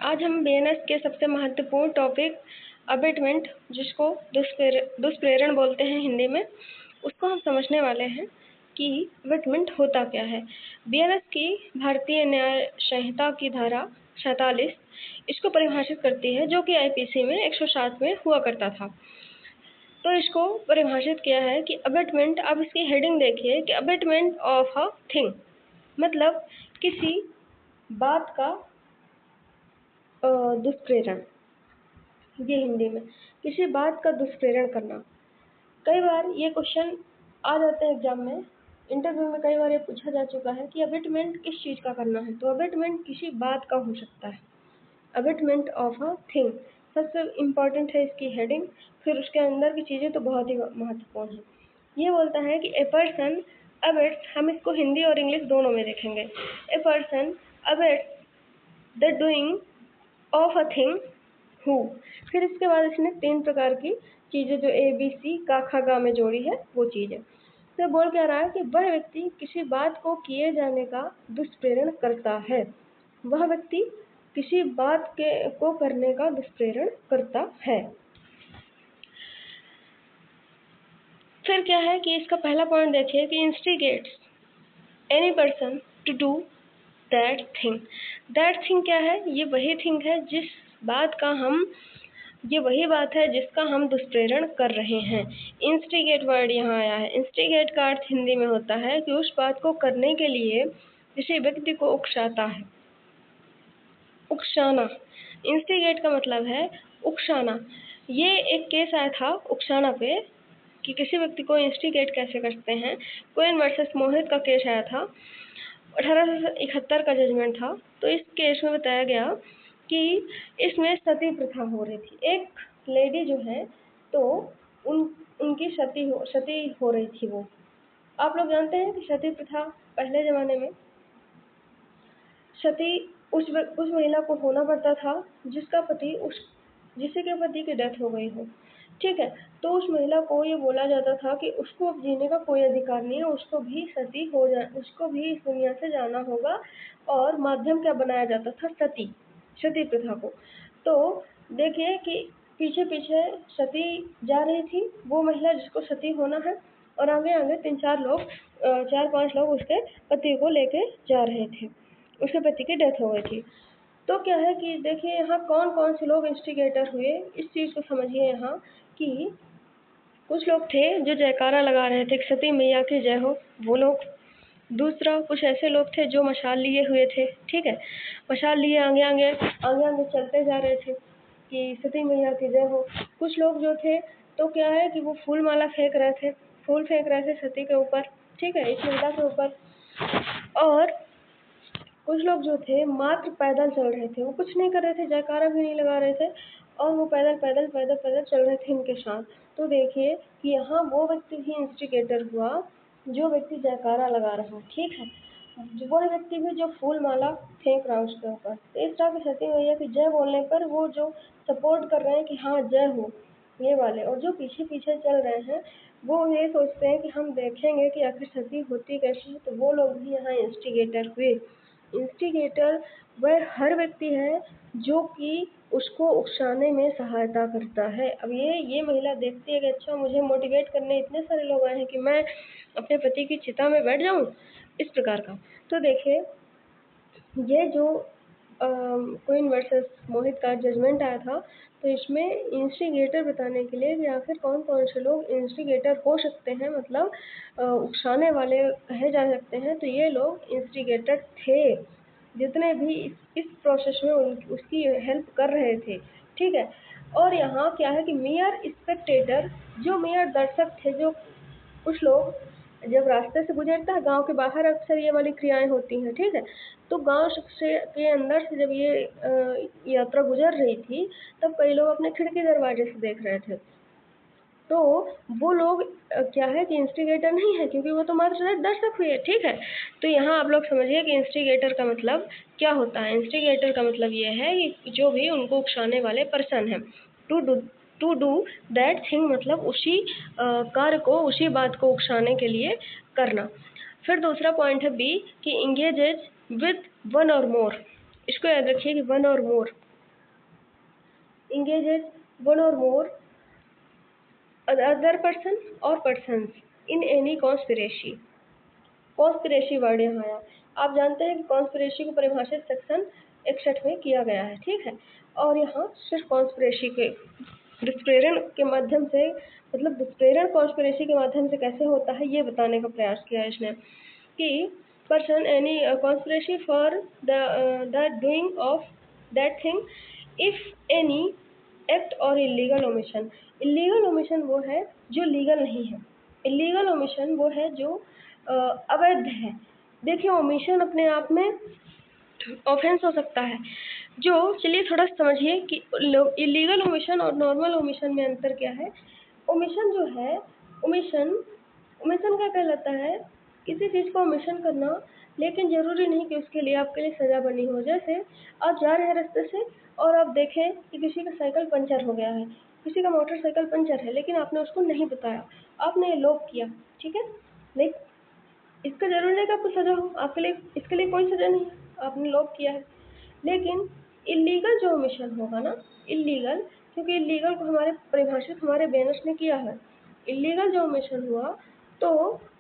आज हम बीएनएस के सबसे महत्वपूर्ण टॉपिक अबेटमेंट, जिसको दुष्प्रेरण बोलते हैं हिंदी में, उसको हम समझने वाले हैं कि अबेटमेंट होता क्या है। बीएनएस की भारतीय न्याय संहिता की धारा 47 इसको परिभाषित करती है, जो कि आईपीसी में 107 में हुआ करता था। तो इसको परिभाषित किया है कि अबेटमेंट, आप इसकी हेडिंग देखिए कि अबेटमेंट ऑफ अ थिंग, मतलब किसी बात का दुष्प्रेरण। ये हिंदी में किसी बात का दुष्प्रेरण करना। कई बार ये क्वेश्चन आ जाते हैं एग्जाम में, इंटरव्यू में कई बार ये पूछा जा चुका है कि अबेटमेंट किस चीज़ का करना है। तो अबेटमेंट किसी बात का हो सकता है। अबेटमेंट ऑफ अ थिंग सबसे इम्पॉर्टेंट है इसकी हेडिंग, फिर उसके अंदर की चीज़ें तो बहुत ही महत्वपूर्ण है। ये बोलता है कि ए पर्सन अबेट्स, हम इसको हिंदी और इंग्लिश दोनों में देखेंगे। A person abets the doing of a thing who. फिर इसके बाद इसने 3 प्रकार की चीज़ें जो ए बी सी का खा गा में जोड़ी है वो चीज़ें। तो बोल क्या रहा है कि वह व्यक्ति किसी बात को किए जाने का दुष्प्रेरण करता है। वह व्यक्ति किसी बात को करने का दुष्प्रेरण करता है। फिर क्या है कि इसका पहला पॉइंट देखिए कि instigates any person to do that thing. That thing क्या है? ये वही थिंग है जिस बात का हम, ये वही बात है जिसका हम दुष्प्रेरण कर रहे हैं। इंस्टिगेट वर्ड यहाँ आया है। इंस्टिगेट का अर्थ हिंदी में होता है कि उस बात को करने के लिए किसी व्यक्ति को उकसाता है। उकसाना, इंस्टिगेट का मतलब है उकसाना। ये एक केस आया था उकसाना पे कि किसी व्यक्ति को इंस्टिगेट कैसे करते हैं। क्वीन वर्सेस मोहित का केस आया था, 1871 का जजमेंट था। तो इस केस में बताया गया कि इसमें सती प्रथा हो रही थी। एक लेडी जो है तो उनकी सती हो रही थी। वो आप लोग जानते हैं कि सती प्रथा पहले ज़माने में सती उस महिला को होना पड़ता था जिसके पति की डेथ हो गई हो। ठीक है, तो उस महिला को ये बोला जाता था कि उसको अब जीने का कोई अधिकार नहीं है, उसको भी सती हो जाए, उसको भी इस दुनिया से जाना होगा। और माध्यम क्या बनाया जाता था? सती प्रथा को। तो देखिए कि पीछे पीछे सती जा रही थी वो महिला जिसको सती होना है, और आगे आगे 4-5 लोग उसके पति को लेके जा रहे थे। उसके पति की डेथ हो गई थी। तो क्या है कि देखिए यहाँ कौन कौन से लोग इंस्टिगेटर हुए, इस चीज़ को समझिए यहाँ कि कुछ लोग थे जो जयकारा लगा रहे थे सती मैया की जय हो, वो लोग। दूसरा, कुछ ऐसे लोग थे जो मशाल लिए हुए थे। ठीक है, मशाल लिए आगे आगे चलते जा रहे थे कि सती मैया की जय हो। कुछ लोग जो थे तो क्या है कि वो फूल माला फेंक रहे थे, फूल फेंक रहे थे सती के ऊपर। ठीक है, इस महिला के ऊपर। और कुछ लोग जो थे मात्र पैदल चल रहे थे, वो कुछ नहीं कर रहे थे, जयकारा भी नहीं लगा रहे थे, और वो पैदल चल रहे थे इनके साथ। तो देखिए कि यहाँ वो व्यक्ति भी इंस्टिगेटर हुआ जो व्यक्ति जयकारा लगा रहा। ठीक है, वो व्यक्ति भी जो फूल माला फेंक रहा उसके ऊपर। तो इस तरह की सती मैया की जय बोलने पर वो जो सपोर्ट कर रहे हैं कि हाँ जय हो, ये वाले, और जो पीछे पीछे चल रहे हैं वो ये सोचते हैं कि हम देखेंगे कि आखिर सती होती कैसी है। तो वो लोग भी यहाँ इंस्टिगेटर हुए। इंस्टिगेटर वह हर व्यक्ति है जो कि उसको उकसाने में सहायता करता है। अब ये महिला देखती है कि अच्छा, मुझे मोटिवेट करने इतने सारे लोग आए हैं कि मैं अपने पति की चिता में बैठ जाऊं, इस प्रकार का। तो देखिए ये जो क्वीन वर्सेस मोहित का जजमेंट आया था, तो इसमें इंस्टिगेटर बताने के लिए कि आखिर कौन कौन से लोग इंस्टिगेटर हो सकते हैं, मतलब उकसाने वाले कहे जा सकते हैं। तो ये लोग इंस्टिगेटर थे जितने भी इस प्रोसेस में उसकी हेल्प कर रहे थे। ठीक है, और यहाँ क्या है कि मेयर स्पेक्टेटर, जो मेयर दर्शक थे, जो कुछ लोग जब रास्ते से गुजरता है, गांव के बाहर अक्सर ये वाली क्रियाएं होती हैं। ठीक है, तो गांव से के अंदर से जब ये यात्रा गुजर रही थी तब कई लोग अपने खिड़की दरवाजे से देख रहे थे। तो वो लोग क्या है कि इंस्टिगेटर नहीं है, क्योंकि वो तो मात्र दर्शक हुए। ठीक है, तो यहाँ आप लोग समझिए कि इंस्टिगेटर का मतलब क्या होता है। इंस्टिगेटर का मतलब ये है कि जो भी उनको उकसाने वाले पर्सन है। टू डू दैट थिंग मतलब उसी कार्य को, उसी बात को उकसाने के लिए करना। फिर दूसरा पॉइंट है बी कि इंगेजेज विद वन और मोर। इसको याद रखिए कि वन और मोर, engages one or more other person or persons in any conspiracy। Conspiracy word यहाँ आया। आप जानते हैं कि कॉन्स्पिरेसी को परिभाषित सेक्शन 61 में किया गया है, ठीक है। और यहाँ सिर्फ कॉन्स्पिरेसी के दुष्प्रेरण के माध्यम से, मतलब दुष्प्रेरण कॉन्स्पिरेसी के माध्यम से कैसे होता है ये बताने का प्रयास किया है इसने, कि person any conspiracy for the doing of that thing if any act और इलीगल ओमिशन। इलीगल ओमिशन वो है जो लीगल नहीं है, इलीगल ओमिशन वो है जो अवैध है। देखिए ओमिशन अपने आप में ऑफेंस हो सकता है, जो चलिए थोड़ा समझिए कि इलीगल ओमिशन और नॉर्मल ओमिशन में अंतर क्या है। ओमिशन जो है, ओमिशन ओमिशन क्या कहलाता है, किसी चीज़ को ओमिशन करना, लेकिन ज़रूरी नहीं कि उसके लिए आपके लिए सज़ा बनी हो। जैसे आप जा रहे हैं रास्ते से और आप देखें कि किसी का साइकिल पंचर हो गया है, किसी का मोटरसाइकिल पंचर है, लेकिन आपने उसको नहीं बताया, आपने एलोप किया, ठीक है। नहीं, इसका ज़रूरी नहीं कि आपको सज़ा हो, आपके लिए इसके लिए कोई सज़ा नहीं है, आपने लोप किया है। लेकिन इलीगल जो ओमिशन होगा ना, इलीगल, क्योंकि इलीगल को हमारे परिभाषित हमारे बेनस ने किया है, इलीगल जो ओमिशन हुआ तो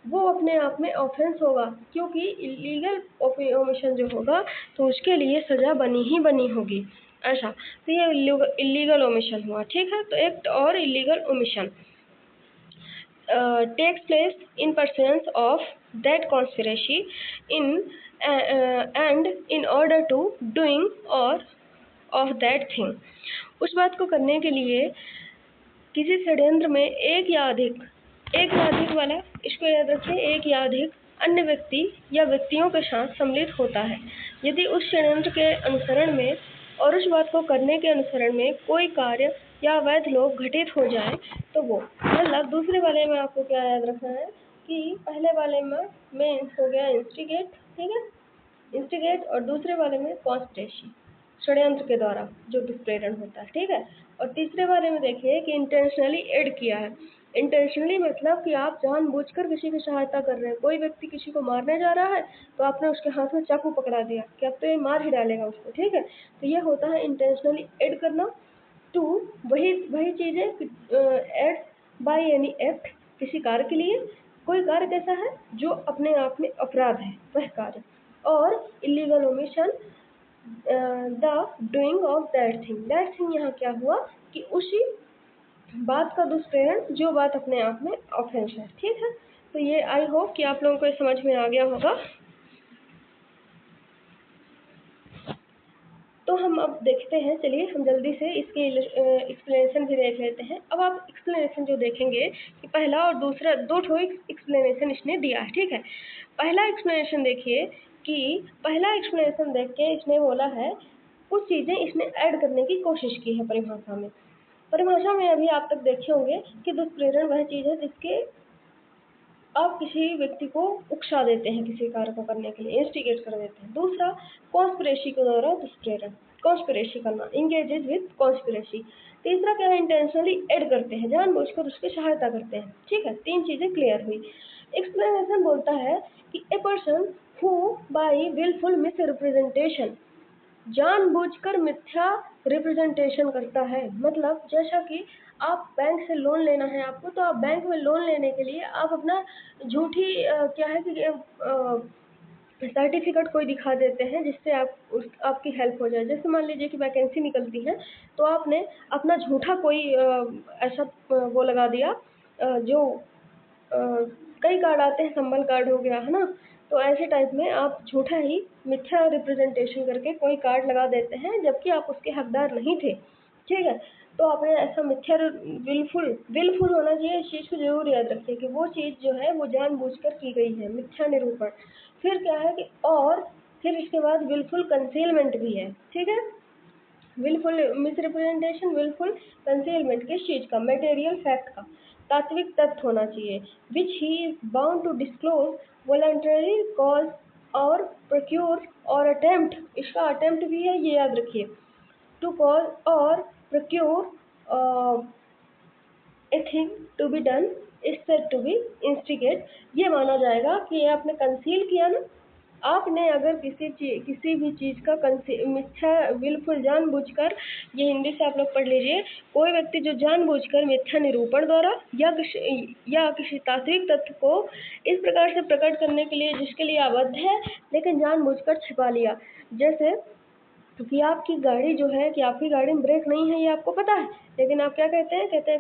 वो अपने आप में ऑफेंस होगा, क्योंकि इलीगल ओमिशन जो होगा तो उसके लिए सज़ा बनी ही बनी होगी, ऐसा। तो ये इलीगल ओमिशन हुआ, ठीक है। तो एक्ट और illegal omission takes place in pursuance of that conspiracy in and in order to doing or of that thing। उस बात को करने के लिए किसी षड्यंत्र में एक या अधिक वाला, इसको याद रखें, एक या अधिक अन्य व्यक्ति या व्यक्तियों के साथ सम्मिलित होता है। यदि उस षड्यंत्र के अनुसरण में और उस बात को करने के अनुसरण में कोई कार्य या अवैध लोग घटित हो जाए तो वो, मतलब दूसरे वाले में आपको क्या याद रखना है कि पहले वाले में हो गया इंस्टिगेट, ठीक है, इंस्टिगेट, और दूसरे वाले में कॉन्स्पिरेसी, षड्यंत्र के द्वारा जो दुष्प्रेरण होता है, ठीक है। और तीसरे बारे में देखिए कि इंटेंशनली एड किया है। इंटेंशनली मतलब कि आप जानबूझकर किसी की सहायता कर रहे हैं। कोई व्यक्ति किसी को मारने जा रहा है तो आपने उसके हाथ में चाकू पकड़ा दिया कि अब तो ये मार ही डालेगा उसको, ठीक है। तो ये होता है इंटेंशनली एड करना। टू, वही चीज़ है कि एड बाय एनी एक्ट, किसी कार्य के लिए। कोई कार्य कैसा है जो अपने आप में अपराध है, वह कार्य। और illegal omission the doing of that thing यहाँ क्या हुआ कि उसी बात का दुष्प्रेरण जो बात अपने आप में ऑफेंस है, ठीक है। तो ये आई होप कि आप लोगों को समझ में आ गया होगा। तो हम अब देखते हैं, चलिए हम जल्दी से इसके एक्सप्लेनेशन भी देख लेते हैं। अब आप एक्सप्लेनेशन जो देखेंगे कि पहला और दूसरा दो ठो एक्सप्लेनेशन इसने दिया है, ठीक है। पहला एक्सप्लेनेशन देखिए कि पहला एक्सप्लेनेशन देख के इसने बोला है, कुछ चीज़ें इसने ऐड करने की कोशिश की है परिभाषा में। परिभाषा में अभी आप तक देखे होंगे कि दुष्प्रेरण वह चीज़ है जिसके आप किसी व्यक्ति को उकसा देते हैं किसी कार्य को करने के लिए, इंस्टिगेट कर देते हैं। दूसरा कॉन्स्पिरेसी के द्वारा दुष्प्रेरण, कॉन्स्पिरेसी करना, इंगेजेज विद कॉन्स्पिरेसी। तीसरा क्या है, इंटेंशनली एड करते हैं, जानबूझकर उसकी सहायता करते हैं, ठीक है। तीन चीज़ें क्लियर हुई। एक्सप्लेनेशन बोलता है कि a person who by wilful misrepresentation, जानबूझकर मिथ्या रिप्रेजेंटेशन करता है। मतलब जैसा कि आप बैंक से लोन लेना है आपको, तो आप बैंक में लोन लेने के लिए आप अपना झूठी क्या है कि सर्टिफिकेट कोई दिखा देते हैं जिससे आपकी हेल्प हो जाए। जैसे मान लीजिए कि वैकेंसी निकलती है तो आपने अपना झूठा कोई ऐसा वो लगा दिया, जो कई कार्ड आते हैं, संबल कार्ड हो गया है ना, तो ऐसे टाइप में आप झूठा ही मिथ्या रिप्रेजेंटेशन करके कोई कार्ड लगा देते हैं जबकि आप उसके हकदार नहीं थे, ठीक है। तो आपने ऐसा मिथ्या, विलफुल होना चाहिए, इस चीज़ को जरूर याद रखिए कि वो चीज़ जो है वो जानबूझकर की गई है, मिथ्या निरूपण। फिर क्या है कि और फिर इसके बाद विलफुल कंसीलमेंट भी है, ठीक है। विलफुल मिसरिप्रेजेंटेशन, विलफुल कंसीलमेंट, किस चीज़ का, मटेरियल फैक्ट का, तात्विक तथ्य होना चाहिए, which he is bound to disclose voluntary cause or procure or attempt, इसका अटेम्प्ट भी है, ये याद रखिए। To cause or procure a thing to be done is said to be instigate. ये माना जाएगा कि ये आपने कंसील किया ना, आपने अगर किसी भी चीज़ का मिथ्या बिल्कुल जानबूझकर, ये हिंदी से आप लोग पढ़ लीजिए, कोई व्यक्ति जो जानबूझकर मिथ्या निरूपण द्वारा या किसी तात्विक तथ्य को इस प्रकार से प्रकट करने के लिए जिसके लिए आबद्ध है लेकिन जानबूझकर छिपा लिया। जैसे कि आपकी गाड़ी जो है कि आपकी गाड़ी में ब्रेक नहीं है ये आपको पता है, लेकिन आप क्या कहते हैं,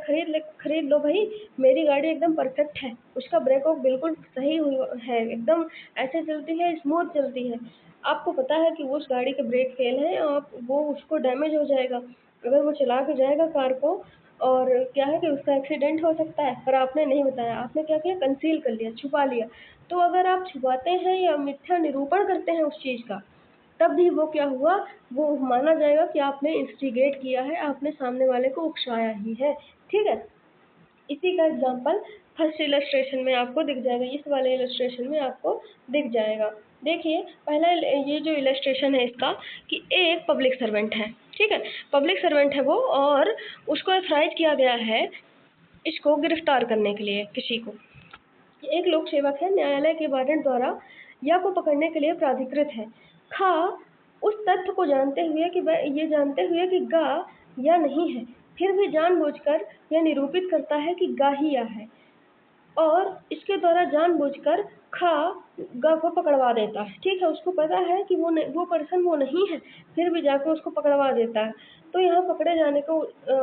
खरीद लो भाई, मेरी गाड़ी एकदम परफेक्ट है, उसका ब्रेक ऑफ बिल्कुल सही है, एकदम ऐसे चलती है, स्मूथ चलती है। आपको पता है कि उस गाड़ी के ब्रेक फेल हैं और वो उसको डैमेज हो जाएगा अगर वो चला के जाएगा कार को, और क्या है कि उसका एक्सीडेंट हो सकता है, पर आपने नहीं बताया, आपने क्या किया, कंसील कर लिया, छुपा लिया। तो अगर आप छुपाते हैं या मिथ्या निरूपण करते हैं उस चीज़ का, तब भी वो क्या हुआ, वो माना जाएगा कि आपने इंस्टिगेट किया है, आपने सामने वाले को उकसाया ही है। ठीक है, इसी का एग्जाम्पल फर्स्ट इलस्ट्रेशन में आपको दिख जाएगा, इस वाले इलस्ट्रेशन में आपको दिख जाएगा। देखिए पहला ये जो इलस्ट्रेशन है इसका, कि एक पब्लिक सर्वेंट है, ठीक है, पब्लिक सर्वेंट है वो, और उसको एथराइज किया गया है इसको गिरफ्तार करने के लिए किसी को। एक लोक सेवक है, न्यायालय के वारंट द्वारा या को पकड़ने के लिए प्राधिकृत है। खा उस तथ्य को जानते हुए कि ये जानते हुए कि गा या नहीं है, फिर भी जानबूझकर यह निरूपित करता है कि गा ही या है, और इसके द्वारा जानबूझकर खा गा को पकड़वा देता है। ठीक है, उसको पता है कि वो पर्सन वो नहीं है, फिर भी जाकर उसको पकड़वा देता है। तो यहाँ पकड़े जाने को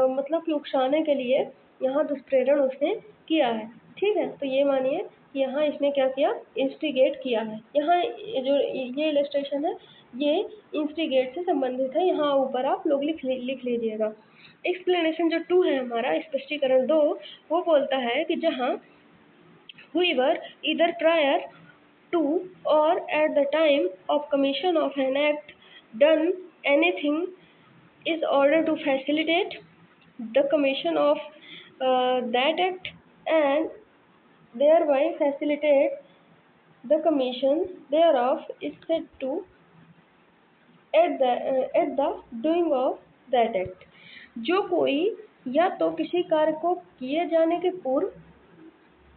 मतलब कि उकसाने के लिए यहाँ दुष्प्रेरण उसने किया है। ठीक है, तो ये मानिए कि यहाँ इसने क्या किया, इंस्टिगेट किया है। यहाँ जो ये इलस्ट्रेशन है ये इंस्टिगेट से संबंधित है, यहाँ ऊपर आप लोग लिख लीजिएगा। एक्सप्लेनेशन जो 2 है हमारा, स्पष्टीकरण 2, वो बोलता है कि जहाँ whoever either prior to or at the time of commission of an act done anything is ordered to facilitate the commission of that act and thereby facilitate the commission thereof is said to at the doing of that act। जो कोई या तो किसी कार्य को किए जाने के पूर्व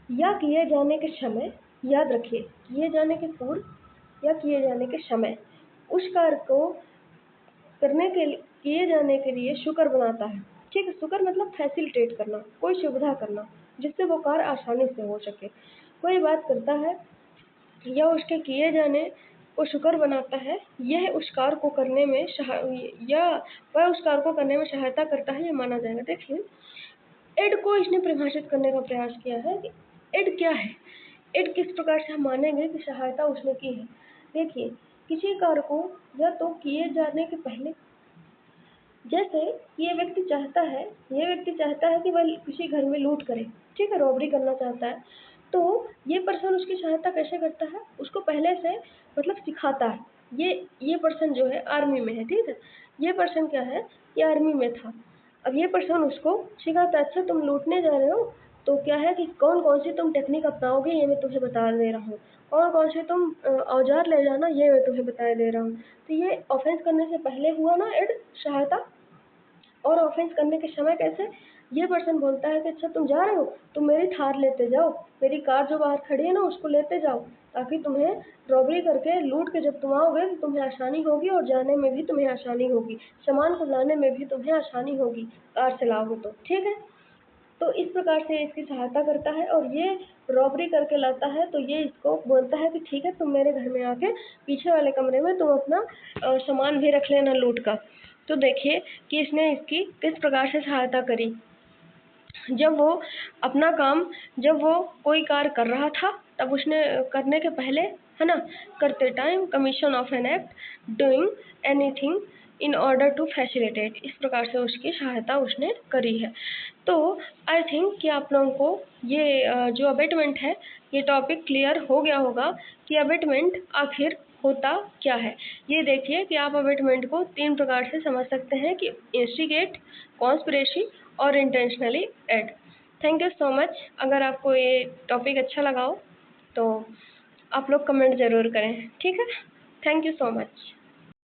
या किए जाने के समय, याद रखिए, किए जाने के पूर्व या किए जाने के समय उस कार्य को किए जाने के लिए शुक्र बनाता है। ठीक है, शुक्र मतलब फैसिलिटेट करना, कोई सुविधा करना जिससे वो कार्य आसानी से हो सके। कोई बात करता है या उसके किए जाने को शुक्र बनाता है, यह उस कार्य को करने में वह उस कार्य को करने में सहायता करता है, ये माना जाएगा। देखिए एड को इसने परिभाषित करने का प्रयास किया है कि एड क्या है, एड किस प्रकार से हम मानेंगे कि सहायता उसने की है। देखिए किसी कार्य को या तो किए जाने के पहले, जैसे ये व्यक्ति चाहता है कि वह किसी घर में लूट करे, ठीक है, रॉबरी करना चाहता है, तो ये पर्सन उसकी सहायता कैसे करता है, उसको पहले से मतलब सिखाता है। ये पर्सन जो है आर्मी में है, ठीक है, ये पर्सन क्या है, ये आर्मी में था। अब ये पर्सन उसको सिखाता है, अच्छा तुम लूटने जा रहे हो तो क्या है कि कौन कौन सी तुम टेक्निक अपनाओगे ये मैं तुम्हें बता दे रहा हूँ, कौन कौन से तुम औजार ले जाना ये मैं तुम्हें बता दे रहा हूँ। तो ये ऑफेंस करने से पहले हुआ ना एड, सहायता। और ऑफेंस करने के समय कैसे, ये पर्सन बोलता है कि अच्छा तुम जा रहे हो, तुम मेरी थार लेते जाओ, मेरी कार जो बाहर खड़ी है ना उसको लेते जाओ, ताकि तुम्हें रॉबरी करके लूट के जब तुम आओगे तो तुम्हें आसानी होगी और जाने में भी तुम्हें आसानी होगी, सामान को लाने में भी तुम्हें आसानी होगी कार चलाओगे तो। ठीक है, तो इस प्रकार से इसकी सहायता करता है और ये रॉबरी करके लाता है, तो ये इसको बोलता है कि ठीक है तुम मेरे घर में आके पीछे वाले कमरे में तुम अपना सामान भी रख लेना लूट का। तो देखिए कि इसने इसकी किस प्रकार से सहायता करी। जब वो कोई कार्य कर रहा था तब उसने करने के पहले, है ना, करते time commission of an act doing anything in order to facilitate, इस प्रकार से उसकी सहायता उसने करी है। तो आई थिंक कि आप लोगों को ये जो अबेटमेंट है ये टॉपिक क्लियर हो गया होगा कि अबेटमेंट आखिर होता क्या है। ये देखिए कि आप अबेटमेंट को 3 प्रकार से समझ सकते हैं कि इंस्टिगेट, कॉन्स्पिरेसी और intentionally aid. Thank you so much. अगर आपको ये टॉपिक अच्छा लगा हो तो आप लोग कमेंट ज़रूर करें, ठीक है। Thank you so much.